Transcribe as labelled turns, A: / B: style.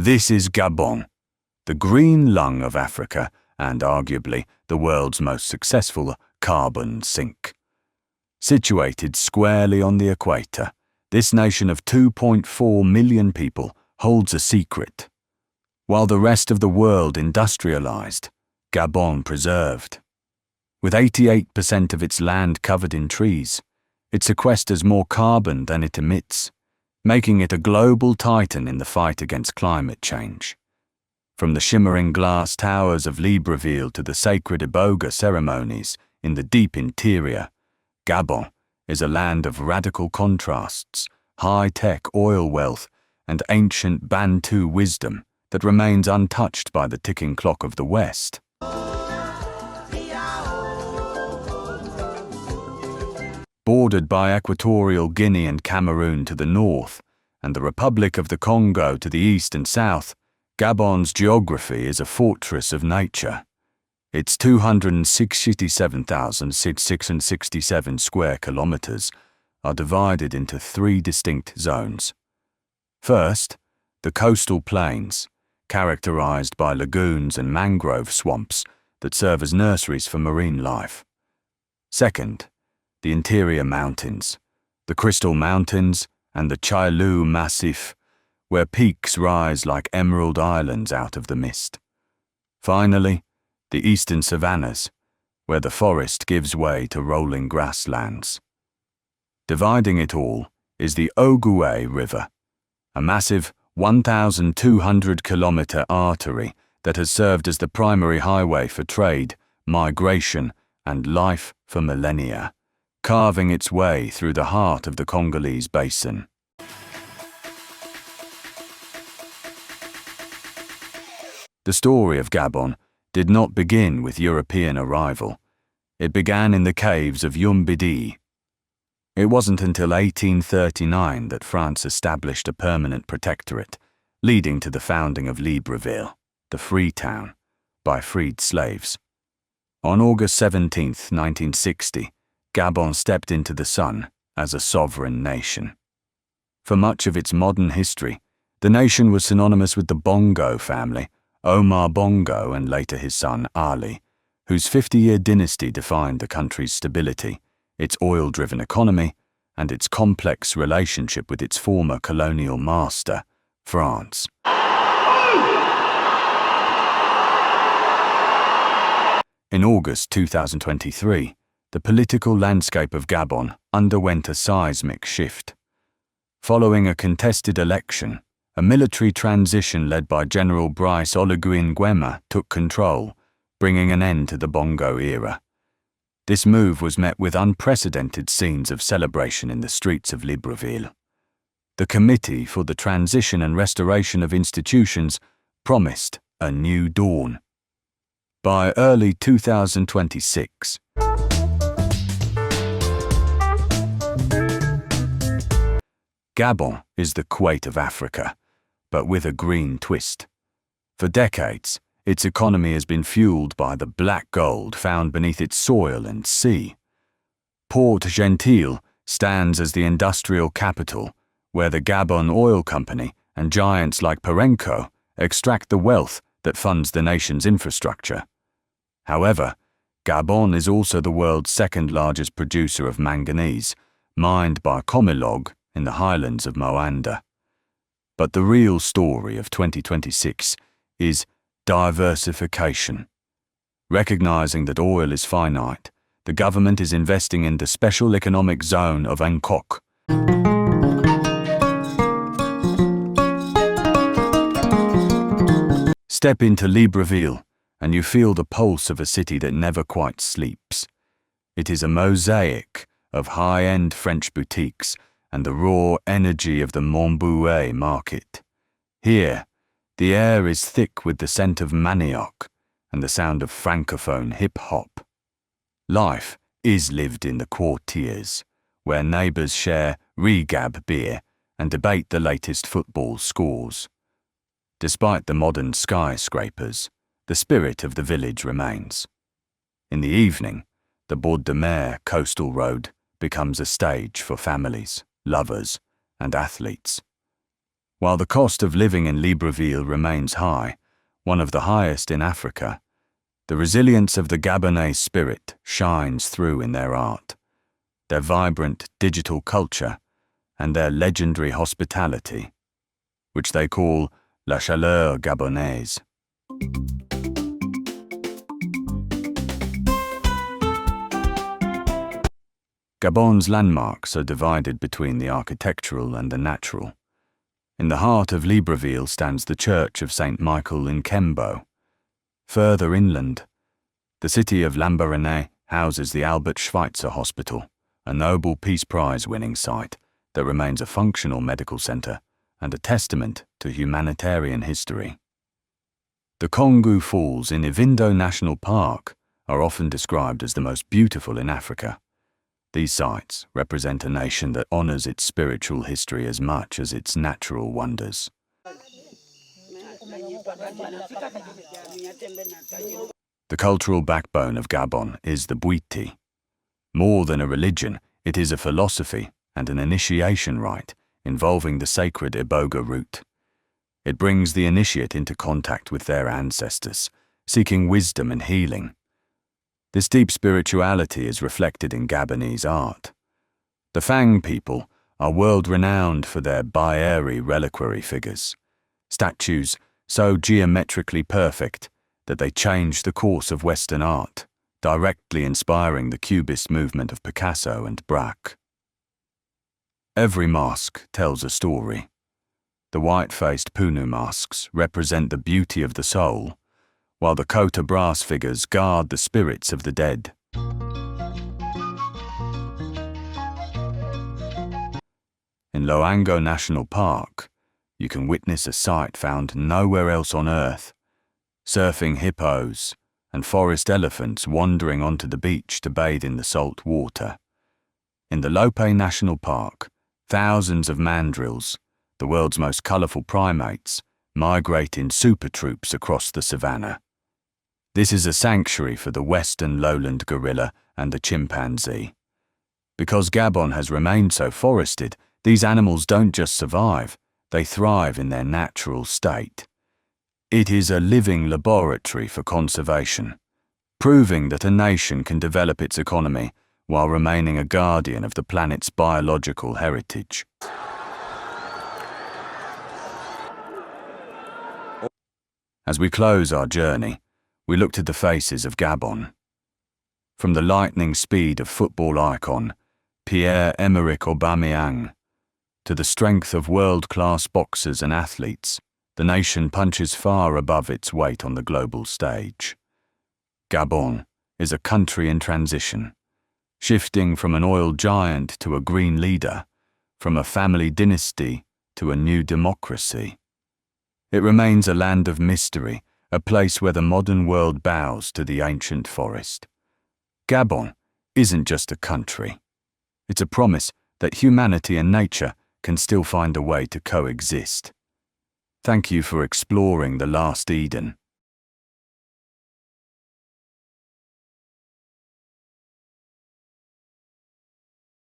A: This is Gabon, the green lung of Africa and arguably the world's most successful carbon sink. Situated squarely on the equator, this nation of 2.4 million people holds a secret. While the rest of the world industrialized, Gabon preserved. With 88% of its land covered in trees, it sequesters more carbon than it emits, making it a global titan in the fight against climate change. From the shimmering glass towers of Libreville to the sacred iboga ceremonies in the deep interior, Gabon is a land of radical contrasts, high-tech oil wealth, and ancient Bantu wisdom that remains untouched by the ticking clock of the West. Bordered by Equatorial Guinea and Cameroon to the north, and the Republic of the Congo to the east and south, Gabon's geography is a fortress of nature. Its 267,667 square kilometers are divided into three distinct zones. First, the coastal plains, characterized by lagoons and mangrove swamps that serve as nurseries for marine life. Second, the interior mountains, the Crystal Mountains and the Chailu Massif, where peaks rise like emerald islands out of the mist. Finally, the eastern savannas, where the forest gives way to rolling grasslands. Dividing it all is the Ogooué River, a massive 1,200-kilometer artery that has served as the primary highway for trade, migration, and life for millennia, carving its way through the heart of the Congolese basin. The story of Gabon did not begin with European arrival. It began in the caves of Yumbidi. It wasn't until 1839 that France established a permanent protectorate, leading to the founding of Libreville, the free town, by freed slaves. On August 17, 1960, Gabon stepped into the sun as a sovereign nation. For much of its modern history, the nation was synonymous with the Bongo family, Omar Bongo and later his son Ali, whose 50-year dynasty defined the country's stability, its oil-driven economy, and its complex relationship with its former colonial master, France. In August 2023, the political landscape of Gabon underwent a seismic shift. Following a contested election, a military transition led by General Brice Oligui Nguema took control, bringing an end to the Bongo era. This move was met with unprecedented scenes of celebration in the streets of Libreville. The Committee for the Transition and Restoration of Institutions promised a new dawn. By early 2026, Gabon is the Kuwait of Africa, but with a green twist. For decades, its economy has been fueled by the black gold found beneath its soil and sea. Port Gentil stands as the industrial capital, where the Gabon Oil Company and giants like Perenco extract the wealth that funds the nation's infrastructure. However, Gabon is also the world's second-largest producer of manganese, mined by Comilog in the highlands of Moanda. But the real story of 2026 is diversification. Recognizing that oil is finite, the government is investing in the Special Economic Zone of Nkok. Step into Libreville, and you feel the pulse of a city that never quite sleeps. It is a mosaic of high-end French boutiques and the raw energy of the Montbouet market. Here, the air is thick with the scent of manioc and the sound of francophone hip-hop. Life is lived in the quartiers, where neighbours share regab beer and debate the latest football scores. Despite the modern skyscrapers, the spirit of the village remains. In the evening, the Bord de Mer coastal road becomes a stage for families, lovers, and athletes. While the cost of living in Libreville remains high, one of the highest in Africa, the resilience of the Gabonese spirit shines through in their art, their vibrant digital culture, and their legendary hospitality, which they call La Chaleur Gabonaise. Gabon's landmarks are divided between the architectural and the natural. In the heart of Libreville stands the Church of St. Michael in Kembo. Further inland, the city of Lambaréné houses the Albert Schweitzer Hospital, a Nobel Peace Prize-winning site that remains a functional medical centre and a testament to humanitarian history. The Congo Falls in Loango National Park are often described as the most beautiful in Africa. These sites represent a nation that honours its spiritual history as much as its natural wonders. The cultural backbone of Gabon is the Bwiti. More than a religion, it is a philosophy and an initiation rite involving the sacred Iboga root. It brings the initiate into contact with their ancestors, seeking wisdom and healing. This deep spirituality is reflected in Gabonese art. The Fang people are world-renowned for their Baeri reliquary figures, statues so geometrically perfect that they change the course of Western art, directly inspiring the Cubist movement of Picasso and Braque. Every mask tells a story. The white-faced Punu masks represent the beauty of the soul, while the Kota brass figures guard the spirits of the dead. In Loango National Park, you can witness a sight found nowhere else on Earth: surfing hippos and forest elephants wandering onto the beach to bathe in the salt water. In the Lope National Park, thousands of mandrills, the world's most colourful primates, migrate in super troops across the savannah. This is a sanctuary for the western lowland gorilla and the chimpanzee. Because Gabon has remained so forested, these animals don't just survive, they thrive in their natural state. It is a living laboratory for conservation, proving that a nation can develop its economy while remaining a guardian of the planet's biological heritage. As we close our journey, we looked at the faces of Gabon. From the lightning speed of football icon Pierre-Emerick Aubameyang to the strength of world-class boxers and athletes, the nation punches far above its weight on the global stage. Gabon is a country in transition, shifting from an oil giant to a green leader, from a family dynasty to a new democracy. It remains a land of mystery, a place where the modern world bows to the ancient forest. Gabon isn't just a country. It's a promise that humanity and nature can still find a way to coexist. Thank you for exploring the last Eden.